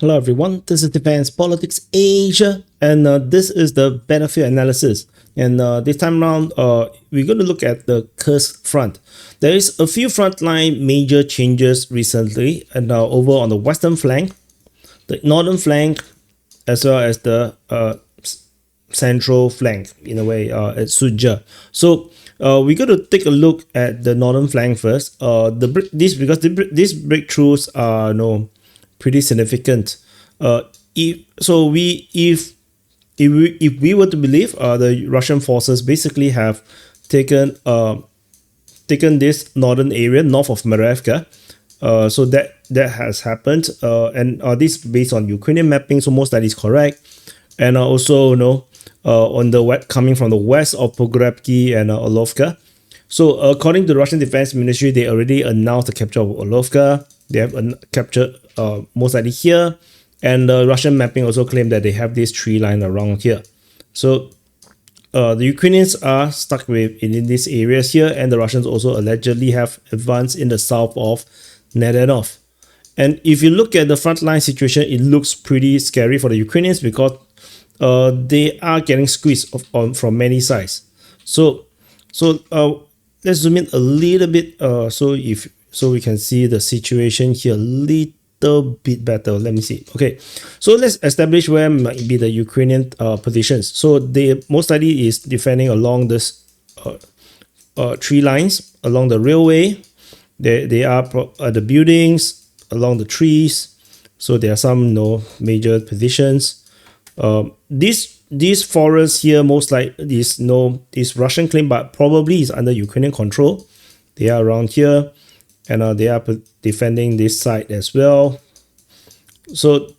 Hello everyone, this is Defense Politics Asia, and this is the benefit analysis. And this time around, we're going to look at the KURSK front. There is a few frontline major changes recently, and over on the western flank, the northern flank, as well as the central flank, in a way, at Suja. So we're going to take a look at the northern flank first. Because these breakthroughs are pretty significant. If we were to believe, the Russian forces basically have taken this northern area north of Marevka. So that has happened, and this based on Ukrainian mapping, so most that is correct. And also on the west, coming from the west of Pogrebki and Orlovka. So according to the Russian Defense Ministry, they already announced the capture of Orlovka. They have captured most likely here, and the Russian mapping also claimed that they have this tree line around here. So the Ukrainians are stuck in these areas here, and the Russians also allegedly have advanced in the south of Nedenov. And if you look at the frontline situation, it looks pretty scary for the Ukrainians because they are getting squeezed from many sides. So let's zoom in a little bit so we can see the situation here a little bit better. Let me see. Okay, so let's establish where might be the Ukrainian positions. So they most likely is defending along this tree lines, along the railway. They are the buildings, along the trees. So there are some major positions. These forests here most likely is Russian claim, but probably is under Ukrainian control. They are around here, and they are defending this side as well. So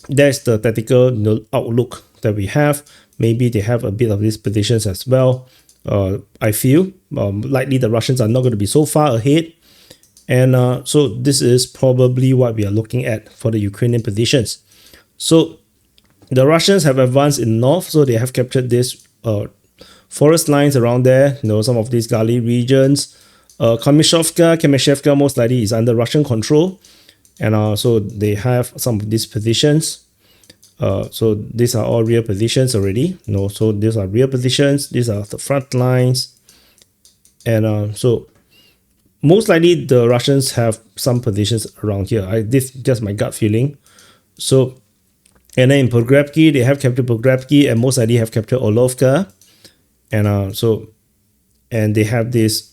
that's the tactical outlook that we have. Maybe they have a bit of these positions as well. I feel likely the Russians are not going to be so far ahead. And so this is probably what we are looking at for the Ukrainian positions. So the Russians have advanced in north, so they have captured these forest lines around there, some of these Gali regions. Kamyshevka most likely is under Russian control, and so they have some of these positions. So these are all real positions already. So these are real positions. These are the front lines, and so most likely the Russians have some positions around here. This is just my gut feeling. So, and then in Pogrebki, they have captured Pogrebki, and most likely have captured Orlovka, and they have this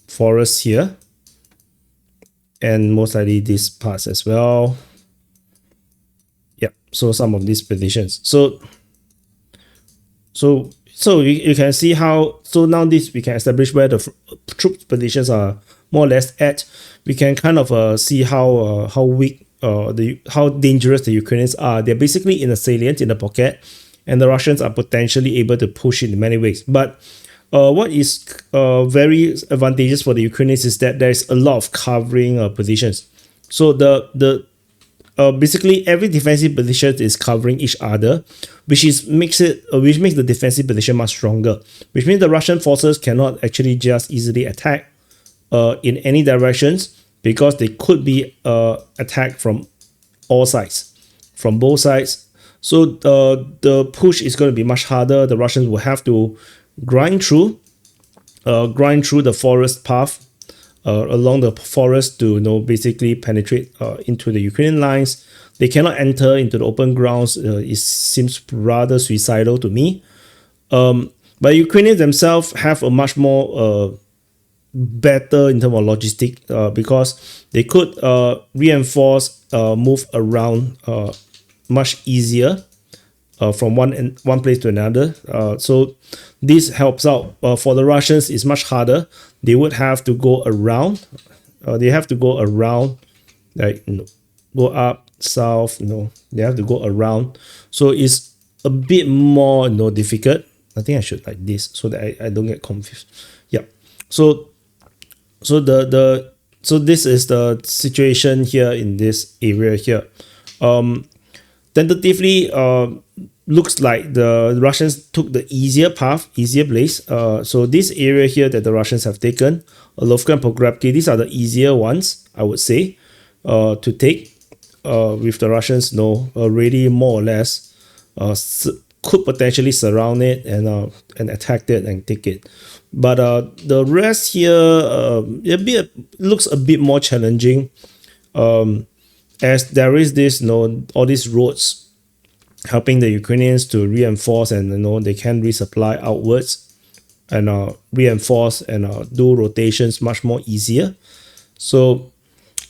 forest here, and most likely these parts as well. Yeah, so some of these positions. So you can see how, so now this we can establish where the troops positions are more or less at. We can kind of see how weak, how dangerous the Ukrainians are. They're basically in a salient, in a pocket, and the Russians are potentially able to push it in many ways. But what is very advantageous for the Ukrainians is that there's a lot of covering positions. So basically every defensive position is covering each other, which makes the defensive position much stronger. Which means the Russian forces cannot actually just easily attack in any directions, because they could be attacked from all sides, from both sides. So the push is going to be much harder. The Russians will have to grind through the forest path, along the forest to basically penetrate into the Ukrainian lines. They cannot enter into the open grounds. It seems rather suicidal to me. But Ukrainians themselves have a much more better in terms of logistic, because they could reinforce, move around much easier from one place to another. So this helps out. For the Russians, it's much harder. They would have to go around. Like go up south. They have to go around. So it's a bit more difficult. I think I should like this so that I don't get confused. Yeah. So this is the situation here in this area here. Tentatively, looks like the Russians took the easier path, easier place. So this area here that the Russians have taken, Orlovka and Pogrebki, these are the easier ones, I would say, to take. with the Russians, already more or less could potentially surround it and attack it and take it. But the rest here looks a bit more challenging, as there is this all these roads helping the Ukrainians to reinforce, and they can resupply outwards and reinforce and do rotations much more easier. So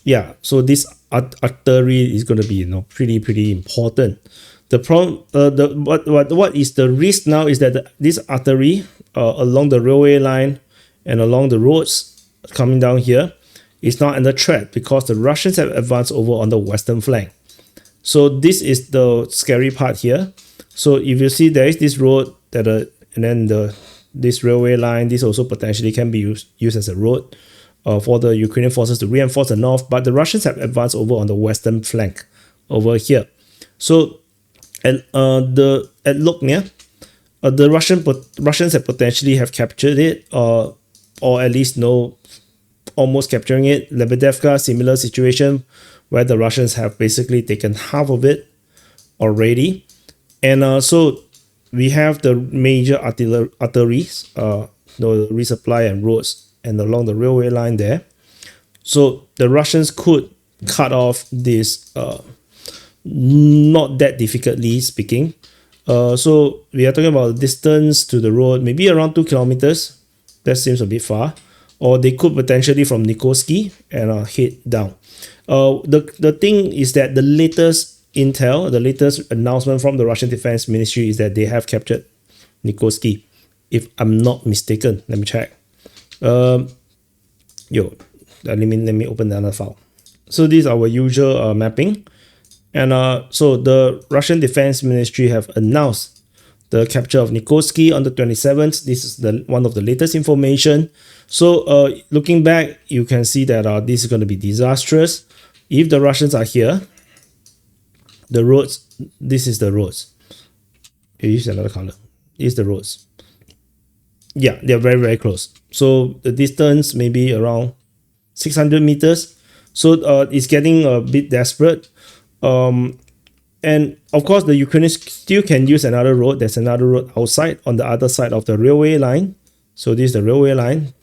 yeah, so this artillery is going to be pretty important. The problem, what is the risk now is that this artillery along the railway line and along the roads coming down here is not under threat because the Russians have advanced over on the western flank. So this is the scary part here. So if you see there is this road that and then this railway line, this also potentially can be used as a road for the Ukrainian forces to reinforce the north, but the Russians have advanced over on the western flank over here. So at Loknia, the Russians have potentially have captured it, or at least almost capturing it. Lebedevka, similar situation where the Russians have basically taken half of it already. And so we have the major arteries, the resupply and roads and along the railway line there. So the Russians could cut off this, not that difficultly speaking. So we are talking about distance to the road, maybe around 2 kilometers. That seems a bit far. Or they could potentially from KURSK and head down. The thing is that the latest intel, the latest announcement from the Russian Defense Ministry is that they have captured KURSK, if I'm not mistaken. Let me check. Let me open another file. So this is our usual mapping. And so the Russian Defense Ministry have announced the capture of KURSK on the 27th. This is one of the latest information. So looking back, you can see that this is going to be disastrous. If the Russians are here, the roads, this is the roads. You use another color. This is the roads. Yeah, they're very, very close. So the distance maybe around 600 meters. So it's getting a bit desperate. And of course, the Ukrainians still can use another road. There's another road outside on the other side of the railway line. So this is the railway line.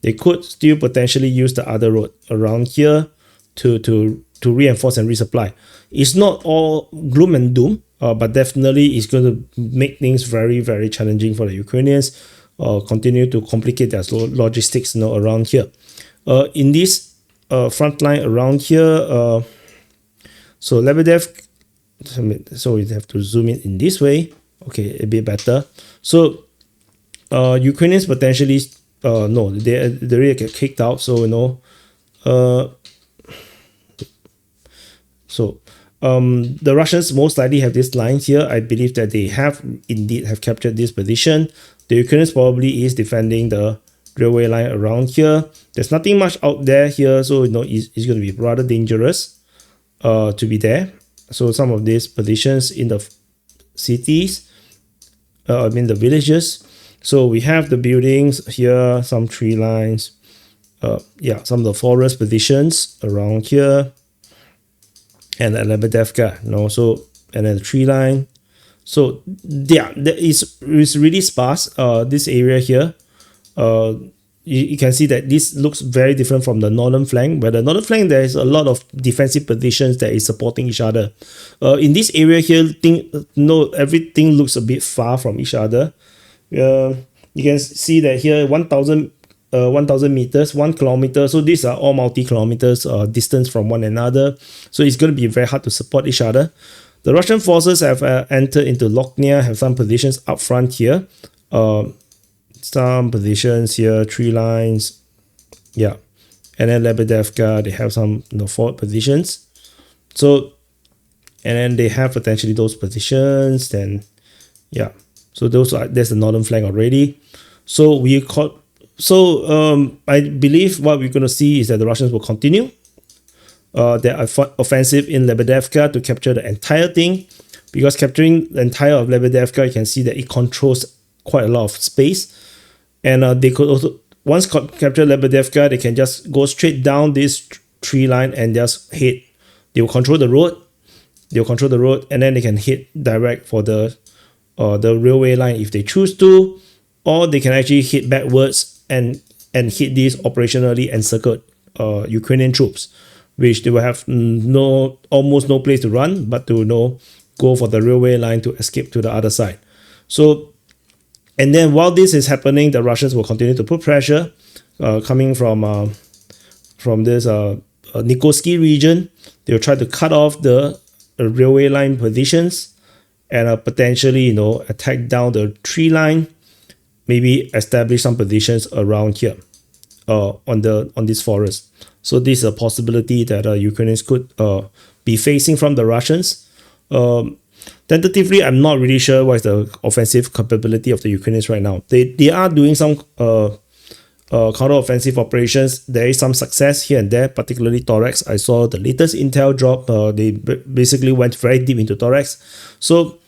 They could still potentially use the other road around here to reinforce and resupply. It's not all gloom and doom, but definitely it's going to make things very, very challenging for the Ukrainians. Continue to complicate their logistics around here. In this front line around here, so Lebedev, so we have to zoom in this way. Okay, a bit better. So Ukrainians potentially, no, they really get kicked out. So the Russians most likely have this line here. I believe that they have indeed have captured this position. The Ukrainians probably is defending the railway line around here. There's nothing much out there here, so it's going to be rather dangerous to be there. So some of these positions in the cities, the villages. So we have the buildings here, some tree lines, some of the forest positions around here, and at Lebedevka, and then the tree line. So yeah, it's really sparse. This area here, you can see that this looks very different from the northern flank. But the northern flank, there is a lot of defensive positions that is supporting each other. In this area here, everything looks a bit far from each other. You can see that here 1,000 meters, 1 kilometer. So these are all multi-kilometers distance from one another. So it's going to be very hard to support each other. The Russian forces have entered into Loknia, have some positions up front here. Some positions here, tree lines. Yeah. And then Lebedevka, they have some forward positions. So, and then they have potentially those positions. Then, yeah. So there's the northern flank already. So I believe what we're going to see is that the Russians will continue their offensive in Lebedevka to capture the entire thing. Because capturing the entire of Lebedevka, you can see that it controls quite a lot of space. And they could also, once capture Lebedevka, they can just go straight down this tree line and just hit. They will control the road they'll control the road, and then they can hit direct for the railway line if they choose to, or they can actually hit backwards and hit these operationally encircled Ukrainian troops, which they will have almost no place to run but to go for the railway line to escape to the other side. So, and then while this is happening, the Russians will continue to put pressure coming from this Nikolsky region. They'll try to cut off the railway line positions and potentially attack down the tree line, maybe establish some positions around here on this forest. So this is a possibility that Ukrainians could be facing from the Russians. Tentatively, I'm not really sure what is the offensive capability of the Ukrainians right now. They are doing some counter-offensive operations. There is some success here and there, particularly Thorax. I saw the latest intel drop. They basically went very deep into Thorax. So,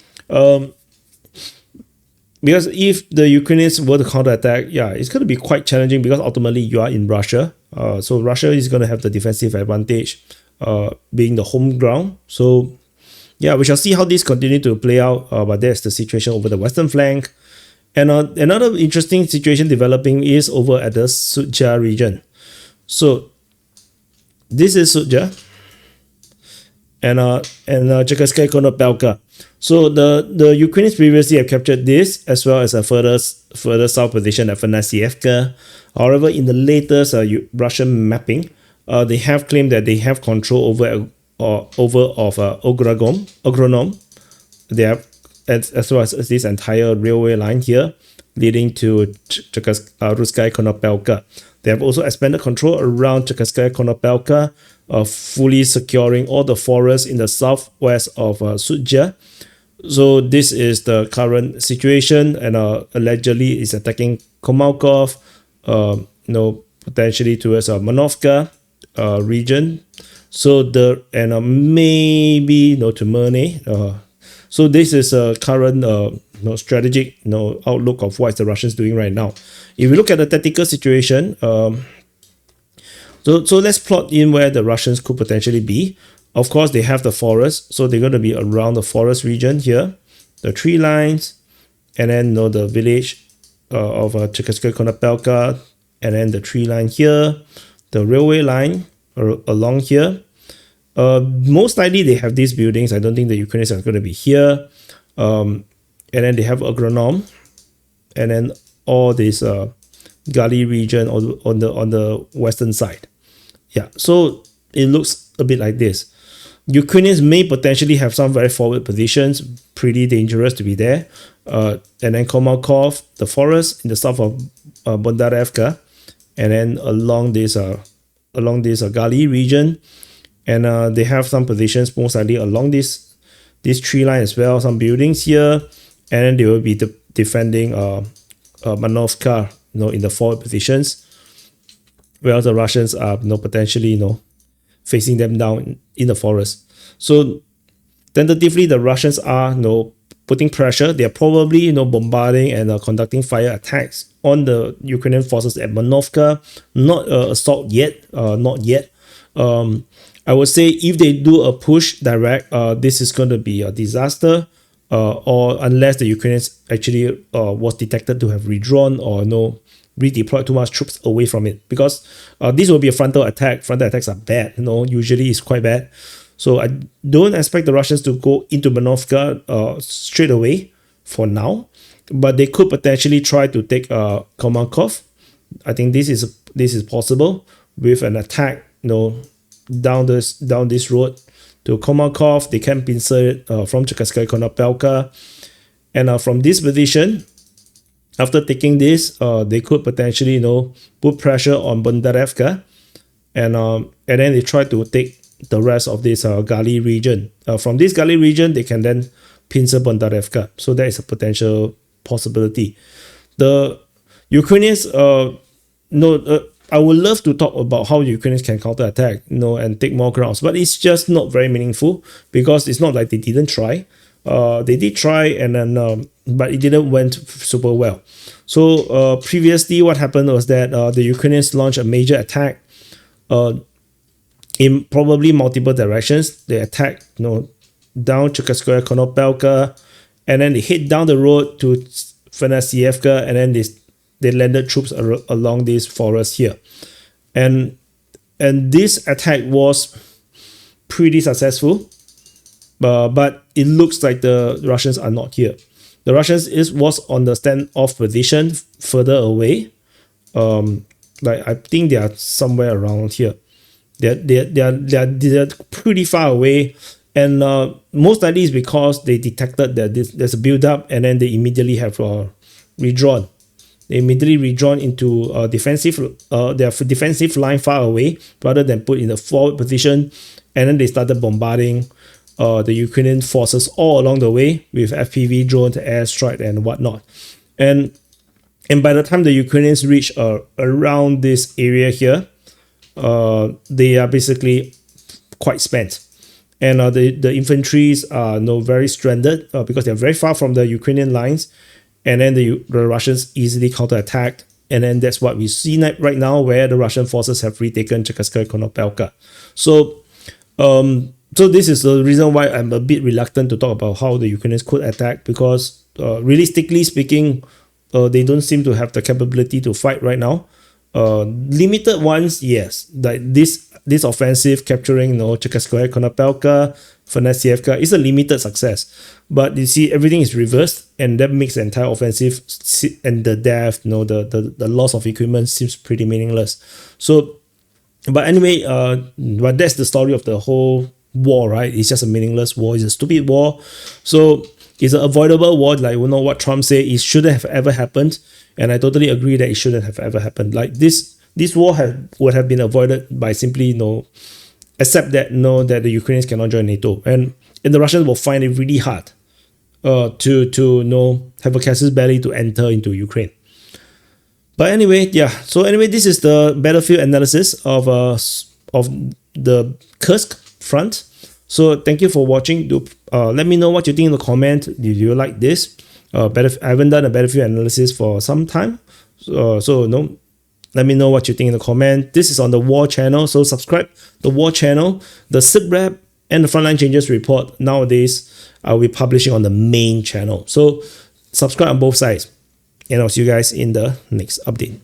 because if the Ukrainians were to counterattack, yeah, it's going to be quite challenging because ultimately you are in Russia. So Russia is going to have the defensive advantage, being the home ground. So, yeah, we shall see how this continue to play out. But there's the situation over the western flank. And another interesting situation developing is over at the Sudja region. So this is Sudja and Cherkasskaya Konopelka. So the Ukrainians previously have captured this as well as a further south position at Fanasievka. However, in the latest Russian mapping, they have claimed that they have control over Ogronom. They have as well as this entire railway line here leading to Cherkasskaya Konopelka. They have also expanded control around Cherkasskaya Konopelka, fully securing all the forests in the southwest of Sudja. So this is the current situation, and allegedly is attacking Komalkov, potentially towards Manovka region. So maybe to Merne. So this is a current strategic outlook of what the Russians doing right now. If we look at the tactical situation, so let's plot in where the Russians could potentially be. Of course, they have the forest, so they're going to be around the forest region here, the tree lines, and then the village of Cherkasskaya Konopelka, and then the tree line here, the railway line along here. Most likely they have these buildings. I don't think the Ukrainians are going to be here. And then they have Agronom, and then all this gully region on the western side. Yeah, so it looks a bit like this. Ukrainians may potentially have some very forward positions, pretty dangerous to be there. And then Komalkov, the forest in the south of Bondarevka, and then along this gully region. And they have some positions most likely along this tree line as well, some buildings here, and then they will be defending Manovka, in the forward positions, whereas the Russians are potentially facing them down in the forest. So tentatively, the Russians are putting pressure. They are probably bombarding and conducting fire attacks on the Ukrainian forces at Manovka. Not assault yet, not yet. I would say if they do a push direct, this is going to be a disaster, or unless the Ukrainians actually was detected to have redrawn or redeployed too much troops away from it, because this will be a frontal attack. Frontal attacks are bad, usually it's quite bad. So I don't expect the Russians to go into Manovka straight away for now, but they could potentially try to take Komalkov. I think this is possible with an attack, down this road to Komalkov. They can pincer it from Cherkasskaya Konopelka, and from this position, after taking this, they could potentially put pressure on Bondarevka, and then they try to take the rest of this gully region. From this gully region, they can then pincer Bondarevka. So that is a potential possibility. The Ukrainians, I would love to talk about how Ukrainians can counterattack, and take more grounds, but it's just not very meaningful because it's not like they didn't try. They did try, and then but it didn't went super well. So previously, what happened was that the Ukrainians launched a major attack in probably multiple directions. They attacked, down Cherkasskoye Konopelka, and then they hit down the road to Venasievka, and then they landed troops along this forest here. And this attack was pretty successful, but it looks like the Russians are not here. The Russians was on the standoff position further away. Like I think they are somewhere around here. They're pretty far away, and most likely is because they detected that there's a build up, and then they immediately have redrawn. They immediately redrawn into their defensive line far away rather than put in the forward position, and then they started bombarding the Ukrainian forces all along the way with FPV drones, airstrike, and whatnot. And by the time the Ukrainians reach around this area here, they are basically quite spent. And the infantries are very stranded because they're very far from the Ukrainian lines. And then the Russians easily counterattacked. And then that's what we see right now, where the Russian forces have retaken Cherkasskoye Konopelka. So this is the reason why I'm a bit reluctant to talk about how the Ukrainians could attack, because realistically speaking, they don't seem to have the capability to fight right now. Limited ones, yes. Like this offensive capturing Cherkasskoye Konopelka, Venasievka is a limited success. But you see, everything is reversed, and that makes the entire offensive and the death, the loss of equipment seems pretty meaningless. So, but anyway, but that's the story of the whole war, right? It's just a meaningless war. It's a stupid war. So it's an avoidable war. Like, what Trump said, it shouldn't have ever happened. And I totally agree that it shouldn't have ever happened. Like this war would have been avoided by simply, accept that, that the Ukrainians cannot join NATO. And the Russians will find it really hard to have a casus belli to enter into Ukraine. But anyway, yeah. So anyway, this is the battlefield analysis of the KURSK front. So thank you for watching. Let me know what you think in the comment. Do you like this? I haven't done a battlefield analysis for some time. Let me know what you think in the comment. This is on the War channel, so subscribe the War channel. The SITREP and the Frontline Changes report nowadays I'll be publishing on the main channel. So subscribe on both sides. And I'll see you guys in the next update.